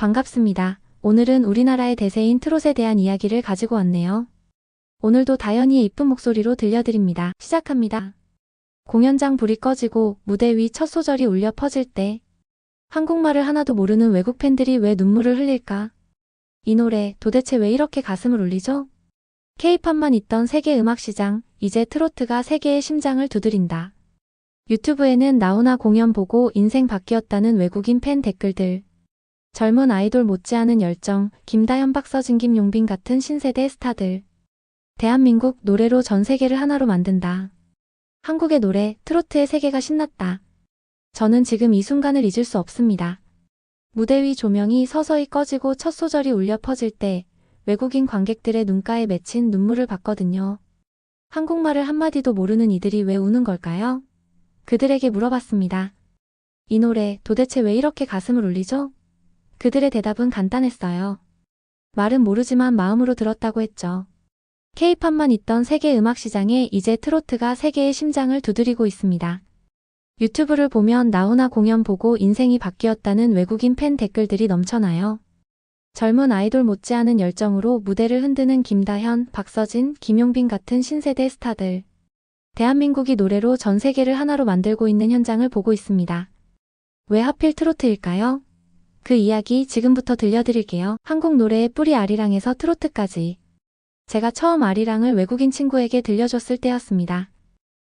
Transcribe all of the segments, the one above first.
반갑습니다. 오늘은 우리나라의 대세인 트롯에 대한 이야기를 가지고 왔네요. 오늘도 다현이의 이쁜 목소리로 들려드립니다. 시작합니다. 공연장 불이 꺼지고 무대 위 첫 소절이 울려 퍼질 때 한국말을 하나도 모르는 외국 팬들이 왜 눈물을 흘릴까? 이 노래 도대체 왜 이렇게 가슴을 울리죠? K-팝만 있던 세계 음악 시장, 이제 트로트가 세계의 심장을 두드린다. 유튜브에는 나훈아 공연 보고 인생 바뀌었다는 외국인 팬 댓글들. 젊은 아이돌 못지않은 열정, 김다현, 박서진, 김용빈 같은 신세대 스타들. 대한민국 노래로 전 세계를 하나로 만든다. 한국의 노래, 트로트의 세계가 신났다. 저는 지금 이 순간을 잊을 수 없습니다. 무대 위 조명이 서서히 꺼지고 첫 소절이 울려 퍼질 때 외국인 관객들의 눈가에 맺힌 눈물을 봤거든요. 한국말을 한마디도 모르는 이들이 왜 우는 걸까요? 그들에게 물어봤습니다. 이 노래 도대체 왜 이렇게 가슴을 울리죠? 그들의 대답은 간단했어요. 말은 모르지만 마음으로 들었다고 했죠. K-팝만 있던 세계 음악 시장에 이제 트로트가 세계의 심장을 두드리고 있습니다. 유튜브를 보면 나훈아 공연 보고 인생이 바뀌었다는 외국인 팬 댓글들이 넘쳐나요. 젊은 아이돌 못지않은 열정으로 무대를 흔드는 김다현, 박서진, 김용빈 같은 신세대 스타들. 대한민국이 노래로 전 세계를 하나로 만들고 있는 현장을 보고 있습니다. 왜 하필 트로트일까요? 그 이야기 지금부터 들려드릴게요. 한국 노래의 뿌리 아리랑에서 트로트까지. 제가 처음 아리랑을 외국인 친구에게 들려줬을 때였습니다.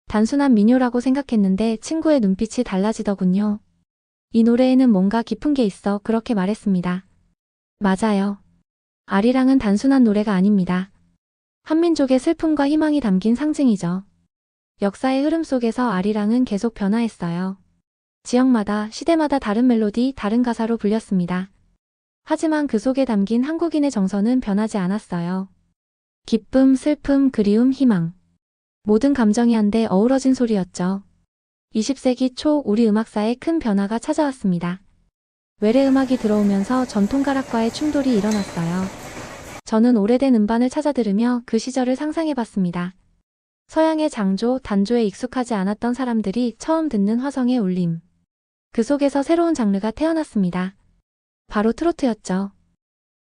단순한 민요라고 생각했는데 친구의 눈빛이 달라지더군요. 이 노래에는 뭔가 깊은 게 있어 그렇게 말했습니다. 맞아요. 아리랑은 단순한 노래가 아닙니다. 한민족의 슬픔과 희망이 담긴 상징이죠. 역사의 흐름 속에서 아리랑은 계속 변화했어요. 지역마다, 시대마다 다른 멜로디, 다른 가사로 불렸습니다. 하지만 그 속에 담긴 한국인의 정서는 변하지 않았어요. 기쁨, 슬픔, 그리움, 희망. 모든 감정이 한데 어우러진 소리였죠. 20세기 초 우리 음악사에 큰 변화가 찾아왔습니다. 외래 음악이 들어오면서 전통 가락과의 충돌이 일어났어요. 저는 오래된 음반을 찾아 들으며 그 시절을 상상해봤습니다. 서양의 장조, 단조에 익숙하지 않았던 사람들이 처음 듣는 화성의 울림. 그 속에서 새로운 장르가 태어났습니다. 바로 트로트였죠.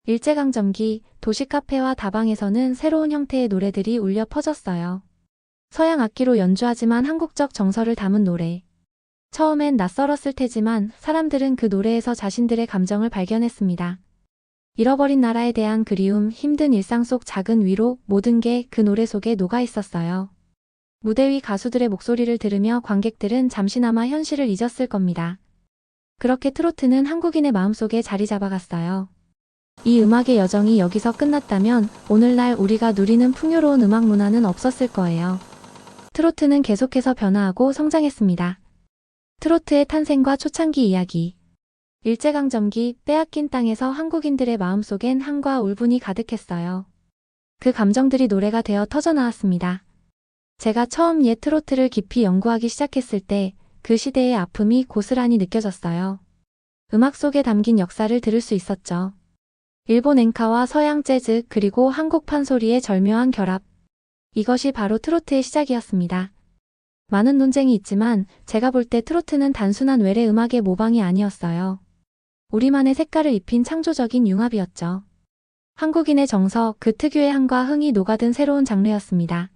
일제강점기, 도시 카페와 다방에서는 새로운 형태의 노래들이 울려 퍼졌어요. 서양 악기로 연주하지만 한국적 정서를 담은 노래. 처음엔 낯설었을 테지만 사람들은 그 노래에서 자신들의 감정을 발견했습니다. 잃어버린 나라에 대한 그리움, 힘든 일상 속 작은 위로, 모든 게 그 노래 속에 녹아 있었어요. 무대 위 가수들의 목소리를 들으며 관객들은 잠시나마 현실을 잊었을 겁니다. 그렇게 트로트는 한국인의 마음속에 자리 잡아갔어요. 이 음악의 여정이 여기서 끝났다면 오늘날 우리가 누리는 풍요로운 음악 문화는 없었을 거예요. 트로트는 계속해서 변화하고 성장했습니다. 트로트의 탄생과 초창기 이야기. 일제강점기 빼앗긴 땅에서 한국인들의 마음속엔 한과 울분이 가득했어요. 그 감정들이 노래가 되어 터져나왔습니다. 제가 처음 옛 트로트를 깊이 연구하기 시작했을 때 그 시대의 아픔이 고스란히 느껴졌어요. 음악 속에 담긴 역사를 들을 수 있었죠. 일본 엔카와 서양 재즈 그리고 한국 판소리의 절묘한 결합. 이것이 바로 트로트의 시작이었습니다. 많은 논쟁이 있지만 제가 볼 때 트로트는 단순한 외래 음악의 모방이 아니었어요. 우리만의 색깔을 입힌 창조적인 융합이었죠. 한국인의 정서, 그 특유의 한과 흥이 녹아든 새로운 장르였습니다.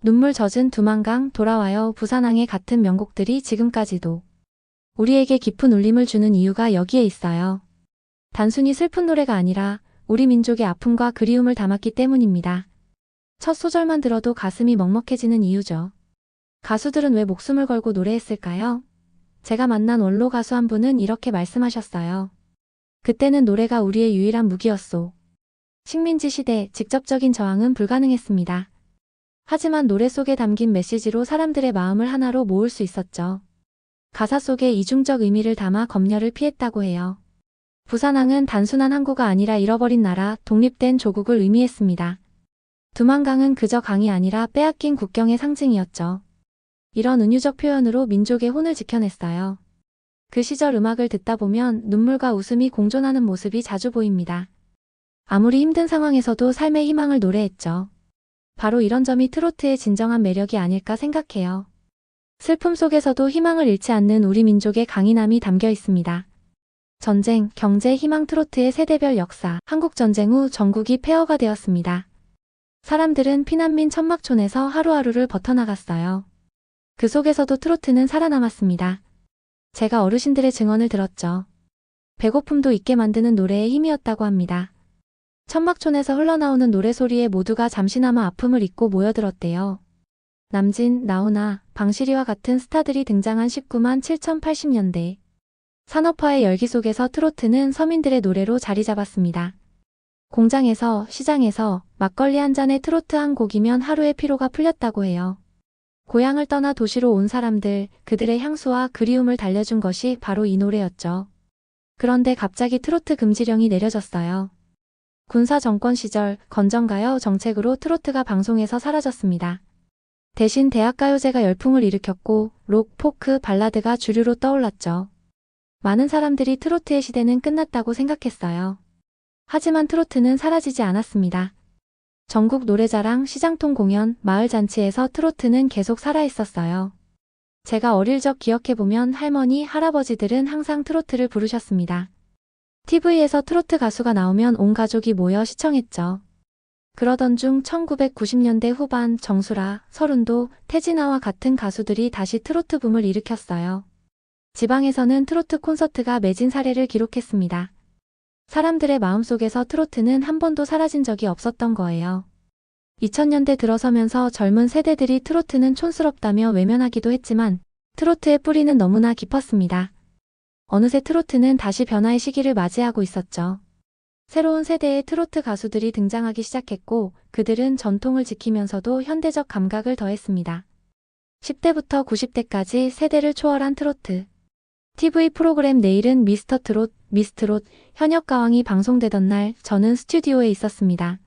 눈물 젖은 두만강, 돌아와요, 부산항의 같은 명곡들이 지금까지도 우리에게 깊은 울림을 주는 이유가 여기에 있어요. 단순히 슬픈 노래가 아니라 우리 민족의 아픔과 그리움을 담았기 때문입니다. 첫 소절만 들어도 가슴이 먹먹해지는 이유죠. 가수들은 왜 목숨을 걸고 노래했을까요? 제가 만난 원로 가수 한 분은 이렇게 말씀하셨어요. 그때는 노래가 우리의 유일한 무기였소. 식민지 시대 직접적인 저항은 불가능했습니다. 하지만 노래 속에 담긴 메시지로 사람들의 마음을 하나로 모을 수 있었죠. 가사 속에 이중적 의미를 담아 검열을 피했다고 해요. 부산항은 단순한 항구가 아니라 잃어버린 나라, 독립된 조국을 의미했습니다. 두만강은 그저 강이 아니라 빼앗긴 국경의 상징이었죠. 이런 은유적 표현으로 민족의 혼을 지켜냈어요. 그 시절 음악을 듣다 보면 눈물과 웃음이 공존하는 모습이 자주 보입니다. 아무리 힘든 상황에서도 삶의 희망을 노래했죠. 바로 이런 점이 트로트의 진정한 매력이 아닐까 생각해요. 슬픔 속에서도 희망을 잃지 않는 우리 민족의 강인함이 담겨 있습니다. 전쟁, 경제, 희망 트로트의 세대별 역사. 한국 전쟁 후 전국이 폐허가 되었습니다. 사람들은 피난민 천막촌에서 하루하루를 버텨나갔어요. 그 속에서도 트로트는 살아남았습니다. 제가 어르신들의 증언을 들었죠. 배고픔도 잊게 만드는 노래의 힘이었다고 합니다. 천막촌에서 흘러나오는 노래소리에 모두가 잠시나마 아픔을 잊고 모여들었대요. 남진, 나훈아, 방시리와 같은 스타들이 등장한 19만 7,080년대. 산업화의 열기 속에서 트로트는 서민들의 노래로 자리 잡았습니다. 공장에서, 시장에서 막걸리 한 잔에 트로트 한 곡이면 하루의 피로가 풀렸다고 해요. 고향을 떠나 도시로 온 사람들, 그들의 향수와 그리움을 달래준 것이 바로 이 노래였죠. 그런데 갑자기 트로트 금지령이 내려졌어요. 군사 정권 시절 건전가요 정책으로 트로트가 방송에서 사라졌습니다. 대신 대학가요제가 열풍을 일으켰고 록, 포크, 발라드가 주류로 떠올랐죠. 많은 사람들이 트로트의 시대는 끝났다고 생각했어요. 하지만 트로트는 사라지지 않았습니다. 전국 노래자랑, 시장통 공연, 마을 잔치에서 트로트는 계속 살아있었어요. 제가 어릴 적 기억해보면 할머니, 할아버지들은 항상 트로트를 부르셨습니다. TV에서 트로트 가수가 나오면 온 가족이 모여 시청했죠. 그러던 중 1990년대 후반 정수라, 서른도, 태진아와 같은 가수들이 다시 트로트 붐을 일으켰어요. 지방에서는 트로트 콘서트가 매진 사례를 기록했습니다. 사람들의 마음속에서 트로트는 한 번도 사라진 적이 없었던 거예요. 2000년대 들어서면서 젊은 세대들이 트로트는 촌스럽다며 외면하기도 했지만 트로트의 뿌리는 너무나 깊었습니다. 어느새 트로트는 다시 변화의 시기를 맞이하고 있었죠. 새로운 세대의 트로트 가수들이 등장하기 시작했고 그들은 전통을 지키면서도 현대적 감각을 더했습니다. 10대부터 90대까지 세대를 초월한 트로트. TV 프로그램 내일은 미스터 트롯, 미스트롯, 현역 가왕이 방송되던 날 저는 스튜디오에 있었습니다.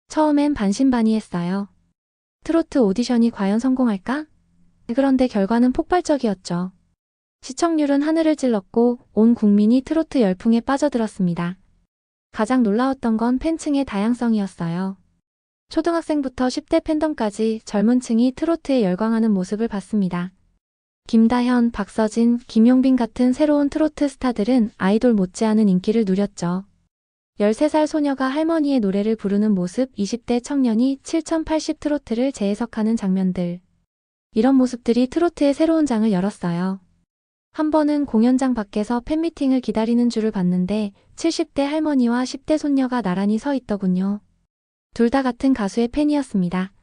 처음엔 반신반의했어요. 트로트 오디션이 과연 성공할까? 그런데 결과는 폭발적이었죠. 시청률은 하늘을 찔렀고 온 국민이 트로트 열풍에 빠져들었습니다. 가장 놀라웠던 건 팬층의 다양성이었어요. 초등학생부터 10대 팬덤까지 젊은 층이 트로트에 열광하는 모습을 봤습니다. 김다현, 박서진, 김용빈 같은 새로운 트로트 스타들은 아이돌 못지않은 인기를 누렸죠. 13살 소녀가 할머니의 노래를 부르는 모습, 20대 청년이 7080 트로트를 재해석하는 장면들. 이런 모습들이 트로트의 새로운 장을 열었어요. 한 번은 공연장 밖에서 팬미팅을 기다리는 줄을 봤는데 70대 할머니와 10대 손녀가 나란히 서 있더군요. 둘 다 같은 가수의 팬이었습니다.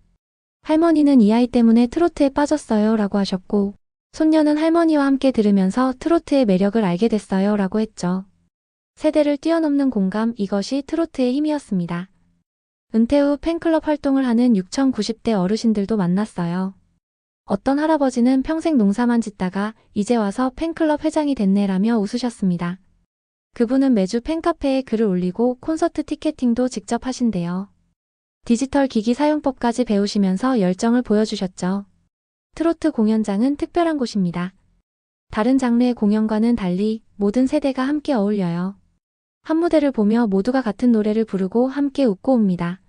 할머니는 이 아이 때문에 트로트에 빠졌어요 라고 하셨고 손녀는 할머니와 함께 들으면서 트로트의 매력을 알게 됐어요 라고 했죠. 세대를 뛰어넘는 공감, 이것이 트로트의 힘이었습니다. 은퇴 후 팬클럽 활동을 하는 6090대 어르신들도 만났어요. 어떤 할아버지는 평생 농사만 짓다가 이제 와서 팬클럽 회장이 됐네라며 웃으셨습니다. 그분은 매주 팬카페에 글을 올리고 콘서트 티켓팅도 직접 하신대요. 디지털 기기 사용법까지 배우시면서 열정을 보여주셨죠. 트로트 공연장은 특별한 곳입니다. 다른 장르의 공연과는 달리 모든 세대가 함께 어울려요. 한 무대를 보며 모두가 같은 노래를 부르고 함께 웃고 옵니다.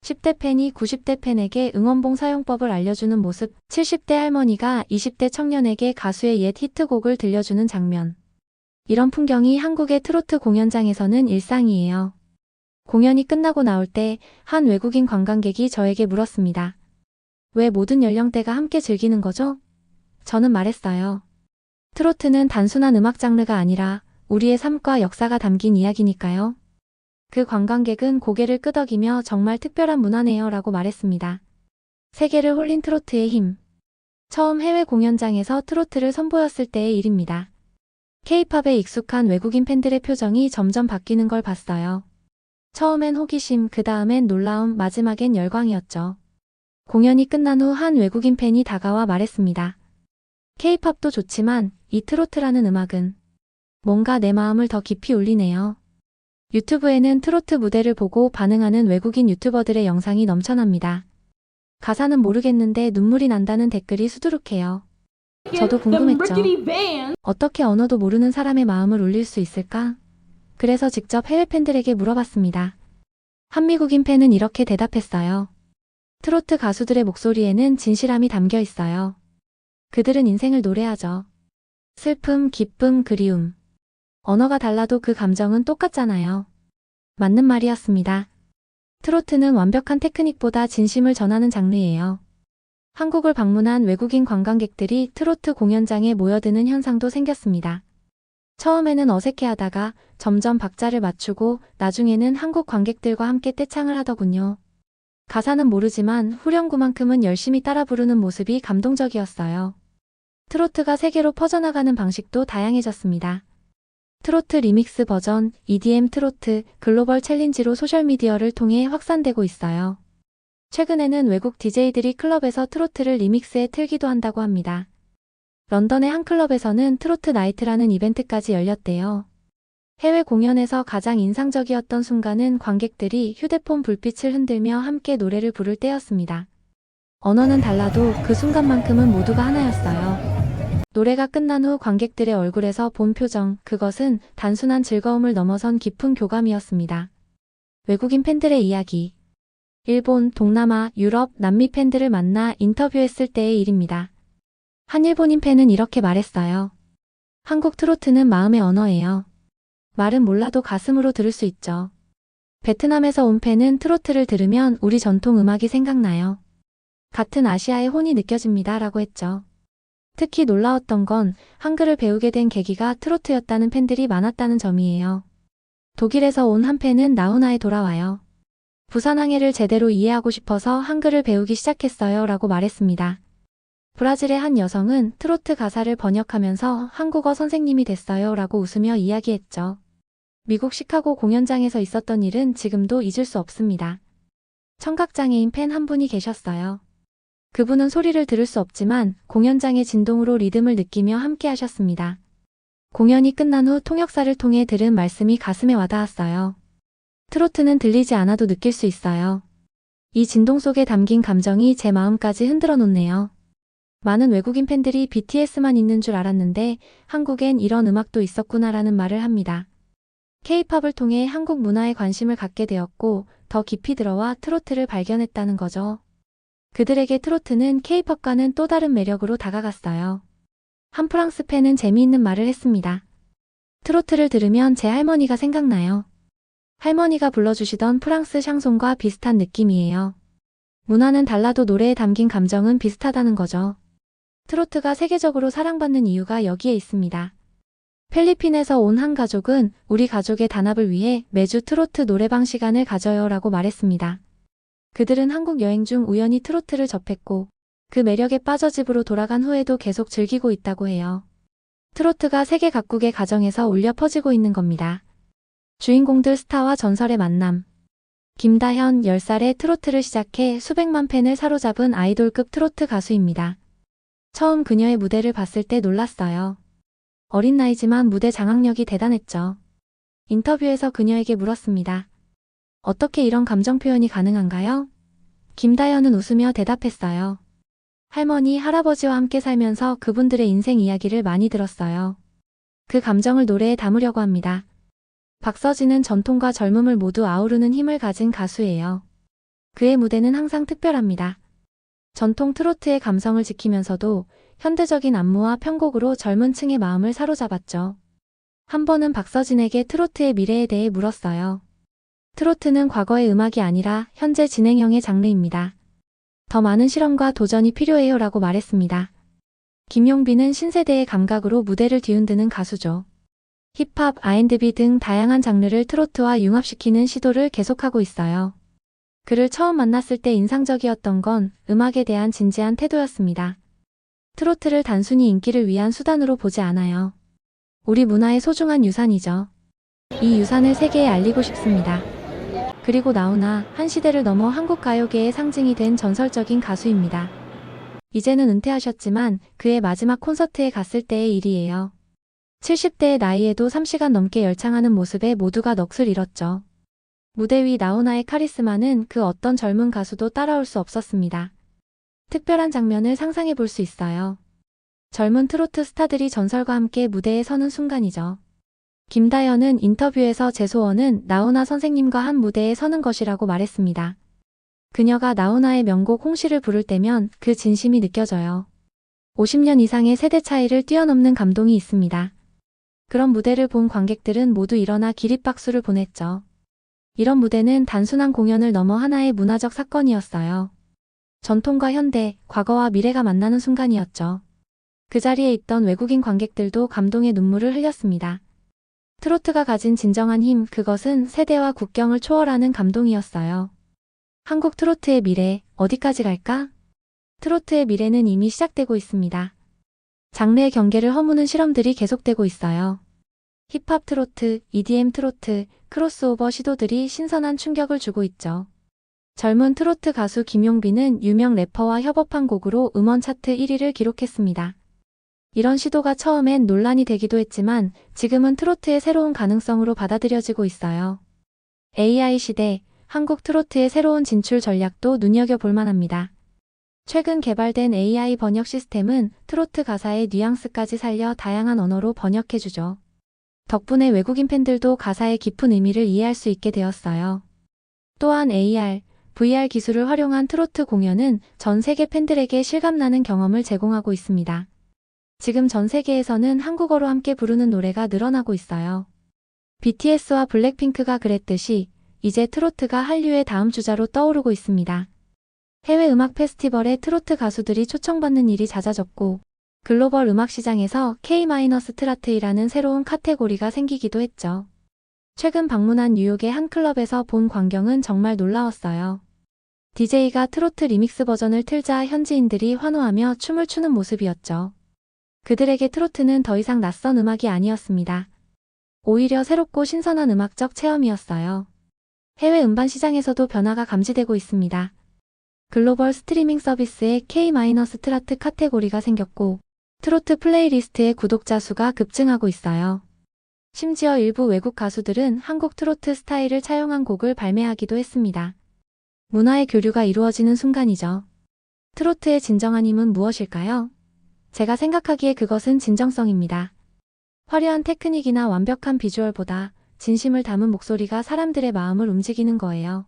10대 팬이 90대 팬에게 응원봉 사용법을 알려주는 모습, 70대 할머니가 20대 청년에게 가수의 옛 히트곡을 들려주는 장면. 이런 풍경이 한국의 트로트 공연장에서는 일상이에요. 공연이 끝나고 나올 때 한 외국인 관광객이 저에게 물었습니다. 왜 모든 연령대가 함께 즐기는 거죠? 저는 말했어요. 트로트는 단순한 음악 장르가 아니라 우리의 삶과 역사가 담긴 이야기니까요. 그 관광객은 고개를 끄덕이며 정말 특별한 문화네요 라고 말했습니다. 세계를 홀린 트로트의 힘. 처음 해외 공연장에서 트로트를 선보였을 때의 일입니다. K-팝에 익숙한 외국인 팬들의 표정이 점점 바뀌는 걸 봤어요. 처음엔 호기심, 그 다음엔 놀라움, 마지막엔 열광이었죠. 공연이 끝난 후 한 외국인 팬이 다가와 말했습니다. K-팝도 좋지만 이 트로트라는 음악은 뭔가 내 마음을 더 깊이 울리네요. 유튜브에는 트로트 무대를 보고 반응하는 외국인 유튜버들의 영상이 넘쳐납니다. 가사는 모르겠는데 눈물이 난다는 댓글이 수두룩해요. 저도 궁금했죠. 어떻게 언어도 모르는 사람의 마음을 울릴 수 있을까? 그래서 직접 해외 팬들에게 물어봤습니다. 한 미국인 팬은 이렇게 대답했어요. 트로트 가수들의 목소리에는 진실함이 담겨 있어요. 그들은 인생을 노래하죠. 슬픔, 기쁨, 그리움. 언어가 달라도 그 감정은 똑같잖아요. 맞는 말이었습니다. 트로트는 완벽한 테크닉보다 진심을 전하는 장르예요. 한국을 방문한 외국인 관광객들이 트로트 공연장에 모여드는 현상도 생겼습니다. 처음에는 어색해하다가 점점 박자를 맞추고 나중에는 한국 관객들과 함께 떼창을 하더군요. 가사는 모르지만 후렴구만큼은 열심히 따라 부르는 모습이 감동적이었어요. 트로트가 세계로 퍼져나가는 방식도 다양해졌습니다. 트로트 리믹스 버전, EDM 트로트, 글로벌 챌린지로 소셜미디어를 통해 확산되고 있어요. 최근에는 외국 DJ들이 클럽에서 트로트를 리믹스해 틀기도 한다고 합니다. 런던의 한 클럽에서는 트로트 나이트라는 이벤트까지 열렸대요. 해외 공연에서 가장 인상적이었던 순간은 관객들이 휴대폰 불빛을 흔들며 함께 노래를 부를 때였습니다. 언어는 달라도 그 순간만큼은 모두가 하나였어요. 노래가 끝난 후 관객들의 얼굴에서 본 표정, 그것은 단순한 즐거움을 넘어선 깊은 교감이었습니다. 외국인 팬들의 이야기. 일본, 동남아, 유럽, 남미 팬들을 만나 인터뷰했을 때의 일입니다. 한 일본인 팬은 이렇게 말했어요. 한국 트로트는 마음의 언어예요. 말은 몰라도 가슴으로 들을 수 있죠. 베트남에서 온 팬은 트로트를 들으면 우리 전통 음악이 생각나요. 같은 아시아의 혼이 느껴집니다. 라고 했죠. 특히 놀라웠던 건 한글을 배우게 된 계기가 트로트였다는 팬들이 많았다는 점이에요. 독일에서 온 한 팬은 나훈아에 돌아와요. 부산항해를 제대로 이해하고 싶어서 한글을 배우기 시작했어요. 라고 말했습니다. 브라질의 한 여성은 트로트 가사를 번역하면서 한국어 선생님이 됐어요. 라고 웃으며 이야기했죠. 미국 시카고 공연장에서 있었던 일은 지금도 잊을 수 없습니다. 청각장애인 팬 한 분이 계셨어요. 그분은 소리를 들을 수 없지만 공연장의 진동으로 리듬을 느끼며 함께 하셨습니다. 공연이 끝난 후 통역사를 통해 들은 말씀이 가슴에 와닿았어요. 트로트는 들리지 않아도 느낄 수 있어요. 이 진동 속에 담긴 감정이 제 마음까지 흔들어 놓네요. 많은 외국인 팬들이 BTS만 있는 줄 알았는데 한국엔 이런 음악도 있었구나라는 말을 합니다. K-팝을 통해 한국 문화에 관심을 갖게 되었고 더 깊이 들어와 트로트를 발견했다는 거죠. 그들에게 트로트는 K-팝과는 또 다른 매력으로 다가갔어요. 한 프랑스 팬은 재미있는 말을 했습니다. 트로트를 들으면 제 할머니가 생각나요. 할머니가 불러주시던 프랑스 샹송과 비슷한 느낌이에요. 문화는 달라도 노래에 담긴 감정은 비슷하다는 거죠. 트로트가 세계적으로 사랑받는 이유가 여기에 있습니다. 필리핀에서 온 한 가족은 우리 가족의 단합을 위해 매주 트로트 노래방 시간을 가져요 라고 말했습니다. 그들은 한국 여행 중 우연히 트로트를 접했고 그 매력에 빠져 집으로 돌아간 후에도 계속 즐기고 있다고 해요. 트로트가 세계 각국의 가정에서 울려 퍼지고 있는 겁니다. 주인공들 스타와 전설의 만남. 김다현 10살에 트로트를 시작해 수백만 팬을 사로잡은 아이돌급 트로트 가수입니다. 처음 그녀의 무대를 봤을 때 놀랐어요. 어린 나이지만 무대 장악력이 대단했죠. 인터뷰에서 그녀에게 물었습니다. 어떻게 이런 감정 표현이 가능한가요? 김다현은 웃으며 대답했어요. 할머니, 할아버지와 함께 살면서 그분들의 인생 이야기를 많이 들었어요. 그 감정을 노래에 담으려고 합니다. 박서진은 전통과 젊음을 모두 아우르는 힘을 가진 가수예요. 그의 무대는 항상 특별합니다. 전통 트로트의 감성을 지키면서도 현대적인 안무와 편곡으로 젊은 층의 마음을 사로잡았죠. 한 번은 박서진에게 트로트의 미래에 대해 물었어요. 트로트는 과거의 음악이 아니라 현재 진행형의 장르입니다. 더 많은 실험과 도전이 필요해요 라고 말했습니다. 김용빈은 신세대의 감각으로 무대를 뒤흔드는 가수죠. 힙합, R&B 등 다양한 장르를 트로트와 융합시키는 시도를 계속하고 있어요. 그를 처음 만났을 때 인상적이었던 건 음악에 대한 진지한 태도였습니다. 트로트를 단순히 인기를 위한 수단으로 보지 않아요. 우리 문화의 소중한 유산이죠. 이 유산을 세계에 알리고 싶습니다. 그리고 나훈아, 한 시대를 넘어 한국 가요계의 상징이 된 전설적인 가수입니다. 이제는 은퇴하셨지만 그의 마지막 콘서트에 갔을 때의 일이에요. 70대의 나이에도 3시간 넘게 열창하는 모습에 모두가 넋을 잃었죠. 무대 위 나훈아의 카리스마는 그 어떤 젊은 가수도 따라올 수 없었습니다. 특별한 장면을 상상해 볼 수 있어요. 젊은 트로트 스타들이 전설과 함께 무대에 서는 순간이죠. 김다현은 인터뷰에서 제 소원은 나훈아 선생님과 한 무대에 서는 것이라고 말했습니다. 그녀가 나훈아의 명곡 홍시를 부를 때면 그 진심이 느껴져요. 50년 이상의 세대 차이를 뛰어넘는 감동이 있습니다. 그런 무대를 본 관객들은 모두 일어나 기립박수를 보냈죠. 이런 무대는 단순한 공연을 넘어 하나의 문화적 사건이었어요. 전통과 현대, 과거와 미래가 만나는 순간이었죠. 그 자리에 있던 외국인 관객들도 감동의 눈물을 흘렸습니다. 트로트가 가진 진정한 힘, 그것은 세대와 국경을 초월하는 감동이었어요. 한국 트로트의 미래, 어디까지 갈까? 트로트의 미래는 이미 시작되고 있습니다. 장르의 경계를 허무는 실험들이 계속되고 있어요. 힙합 트로트, EDM 트로트, 크로스오버 시도들이 신선한 충격을 주고 있죠. 젊은 트로트 가수 김용빈은 유명 래퍼와 협업한 곡으로 음원 차트 1위를 기록했습니다. 이런 시도가 처음엔 논란이 되기도 했지만 지금은 트로트의 새로운 가능성으로 받아들여지고 있어요. AI 시대, 한국 트로트의 새로운 진출 전략도 눈여겨볼 만합니다. 최근 개발된 AI 번역 시스템은 트로트 가사의 뉘앙스까지 살려 다양한 언어로 번역해주죠. 덕분에 외국인 팬들도 가사의 깊은 의미를 이해할 수 있게 되었어요. 또한 AR, VR 기술을 활용한 트로트 공연은 전 세계 팬들에게 실감나는 경험을 제공하고 있습니다. 지금 전 세계에서는 한국어로 함께 부르는 노래가 늘어나고 있어요. BTS와 블랙핑크가 그랬듯이 이제 트로트가 한류의 다음 주자로 떠오르고 있습니다. 해외 음악 페스티벌에 트로트 가수들이 초청받는 일이 잦아졌고 글로벌 음악 시장에서 K-스트라트이라는 새로운 카테고리가 생기기도 했죠. 최근 방문한 뉴욕의 한 클럽에서 본 광경은 정말 놀라웠어요. DJ가 트로트 리믹스 버전을 틀자 현지인들이 환호하며 춤을 추는 모습이었죠. 그들에게 트로트는 더 이상 낯선 음악이 아니었습니다. 오히려 새롭고 신선한 음악적 체험이었어요. 해외 음반 시장에서도 변화가 감지되고 있습니다. 글로벌 스트리밍 서비스에 K-스트라트 카테고리가 생겼고 트로트 플레이리스트의 구독자 수가 급증하고 있어요. 심지어 일부 외국 가수들은 한국 트로트 스타일을 차용한 곡을 발매하기도 했습니다. 문화의 교류가 이루어지는 순간이죠. 트로트의 진정한 힘은 무엇일까요? 제가 생각하기에 그것은 진정성입니다. 화려한 테크닉이나 완벽한 비주얼보다 진심을 담은 목소리가 사람들의 마음을 움직이는 거예요.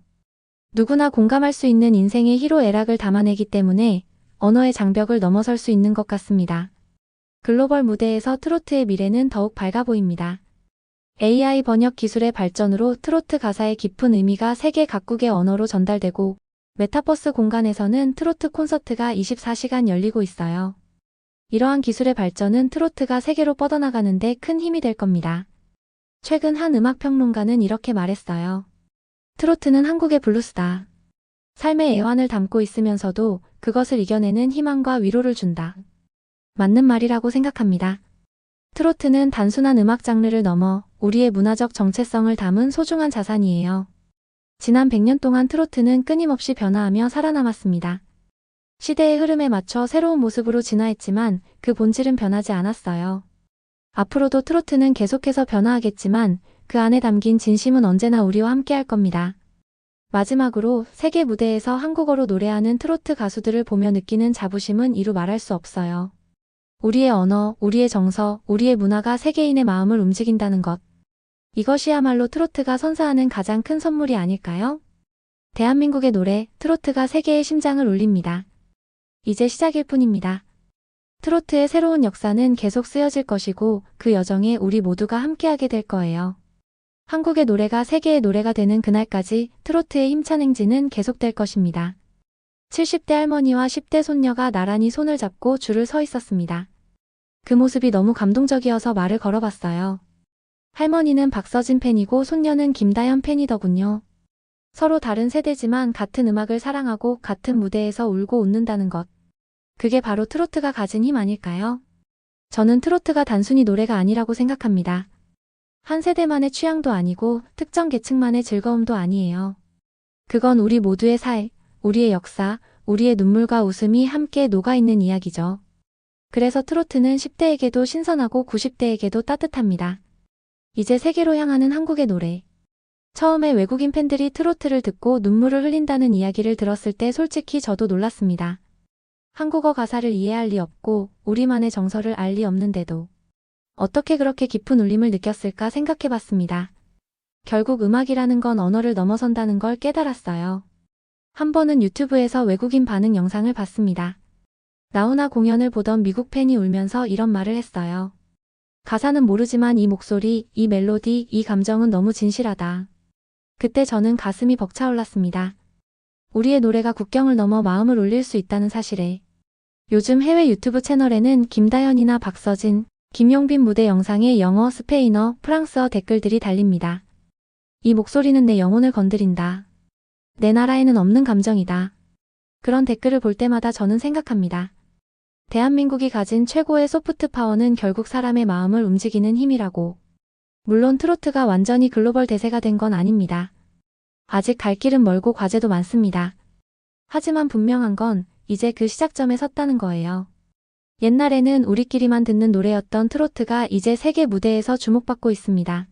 누구나 공감할 수 있는 인생의 희로애락을 담아내기 때문에 언어의 장벽을 넘어설 수 있는 것 같습니다. 글로벌 무대에서 트로트의 미래는 더욱 밝아 보입니다. AI 번역 기술의 발전으로 트로트 가사의 깊은 의미가 세계 각국의 언어로 전달되고 메타버스 공간에서는 트로트 콘서트가 24시간 열리고 있어요. 이러한 기술의 발전은 트로트가 세계로 뻗어나가는 데 큰 힘이 될 겁니다. 최근 한 음악평론가는 이렇게 말했어요. 트로트는 한국의 블루스다. 삶의 애환을 담고 있으면서도 그것을 이겨내는 희망과 위로를 준다. 맞는 말이라고 생각합니다. 트로트는 단순한 음악 장르를 넘어 우리의 문화적 정체성을 담은 소중한 자산이에요. 지난 100년 동안 트로트는 끊임없이 변화하며 살아남았습니다. 시대의 흐름에 맞춰 새로운 모습으로 진화했지만 그 본질은 변하지 않았어요. 앞으로도 트로트는 계속해서 변화하겠지만 그 안에 담긴 진심은 언제나 우리와 함께할 겁니다. 마지막으로 세계 무대에서 한국어로 노래하는 트로트 가수들을 보며 느끼는 자부심은 이루 말할 수 없어요. 우리의 언어, 우리의 정서, 우리의 문화가 세계인의 마음을 움직인다는 것. 이것이야말로 트로트가 선사하는 가장 큰 선물이 아닐까요? 대한민국의 노래, 트로트가 세계의 심장을 울립니다. 이제 시작일 뿐입니다. 트로트의 새로운 역사는 계속 쓰여질 것이고 그 여정에 우리 모두가 함께하게 될 거예요. 한국의 노래가 세계의 노래가 되는 그날까지 트로트의 힘찬 행진은 계속될 것입니다. 70대 할머니와 10대 손녀가 나란히 손을 잡고 줄을 서 있었습니다. 그 모습이 너무 감동적이어서 말을 걸어봤어요. 할머니는 박서진 팬이고 손녀는 김다현 팬이더군요. 서로 다른 세대지만 같은 음악을 사랑하고 같은 무대에서 울고 웃는다는 것. 그게 바로 트로트가 가진 힘 아닐까요? 저는 트로트가 단순히 노래가 아니라고 생각합니다. 한 세대만의 취향도 아니고 특정 계층만의 즐거움도 아니에요. 그건 우리 모두의 삶, 우리의 역사, 우리의 눈물과 웃음이 함께 녹아있는 이야기죠. 그래서 트로트는 10대에게도 신선하고 90대에게도 따뜻합니다. 이제 세계로 향하는 한국의 노래. 처음에 외국인 팬들이 트로트를 듣고 눈물을 흘린다는 이야기를 들었을 때 솔직히 저도 놀랐습니다. 한국어 가사를 이해할 리 없고 우리만의 정서를 알 리 없는데도 어떻게 그렇게 깊은 울림을 느꼈을까 생각해봤습니다. 결국 음악이라는 건 언어를 넘어선다는 걸 깨달았어요. 한 번은 유튜브에서 외국인 반응 영상을 봤습니다. 나훈아 공연을 보던 미국 팬이 울면서 이런 말을 했어요. 가사는 모르지만 이 목소리, 이 멜로디, 이 감정은 너무 진실하다. 그때 저는 가슴이 벅차올랐습니다. 우리의 노래가 국경을 넘어 마음을 울릴 수 있다는 사실에. 요즘 해외 유튜브 채널에는 김다연이나 박서진, 김용빈 무대 영상에 영어, 스페인어, 프랑스어 댓글들이 달립니다. 이 목소리는 내 영혼을 건드린다. 내 나라에는 없는 감정이다. 그런 댓글을 볼 때마다 저는 생각합니다. 대한민국이 가진 최고의 소프트 파워는 결국 사람의 마음을 움직이는 힘이라고. 물론 트로트가 완전히 글로벌 대세가 된 건 아닙니다. 아직 갈 길은 멀고 과제도 많습니다. 하지만 분명한 건 이제 그 시작점에 섰다는 거예요. 옛날에는 우리끼리만 듣는 노래였던 트로트가 이제 세계 무대에서 주목받고 있습니다.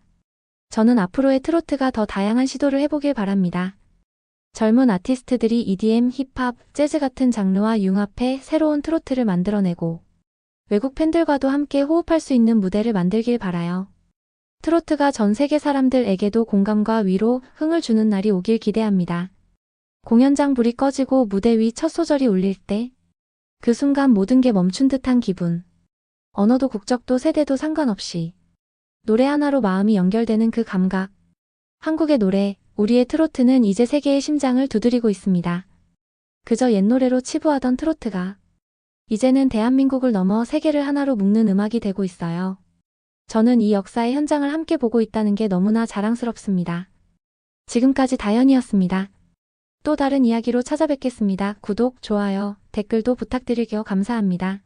저는 앞으로의 트로트가 더 다양한 시도를 해보길 바랍니다. 젊은 아티스트들이 EDM, 힙합, 재즈 같은 장르와 융합해 새로운 트로트를 만들어내고 외국 팬들과도 함께 호흡할 수 있는 무대를 만들길 바라요. 트로트가 전 세계 사람들에게도 공감과 위로, 흥을 주는 날이 오길 기대합니다. 공연장 불이 꺼지고 무대 위 첫 소절이 울릴 때 그 순간 모든 게 멈춘 듯한 기분. 언어도 국적도 세대도 상관없이 노래 하나로 마음이 연결되는 그 감각. 한국의 노래, 우리의 트로트는 이제 세계의 심장을 두드리고 있습니다. 그저 옛 노래로 치부하던 트로트가 이제는 대한민국을 넘어 세계를 하나로 묶는 음악이 되고 있어요. 저는 이 역사의 현장을 함께 보고 있다는 게 너무나 자랑스럽습니다. 지금까지 다연이었습니다. 또 다른 이야기로 찾아뵙겠습니다. 구독, 좋아요, 댓글도 부탁드릴게요. 감사합니다.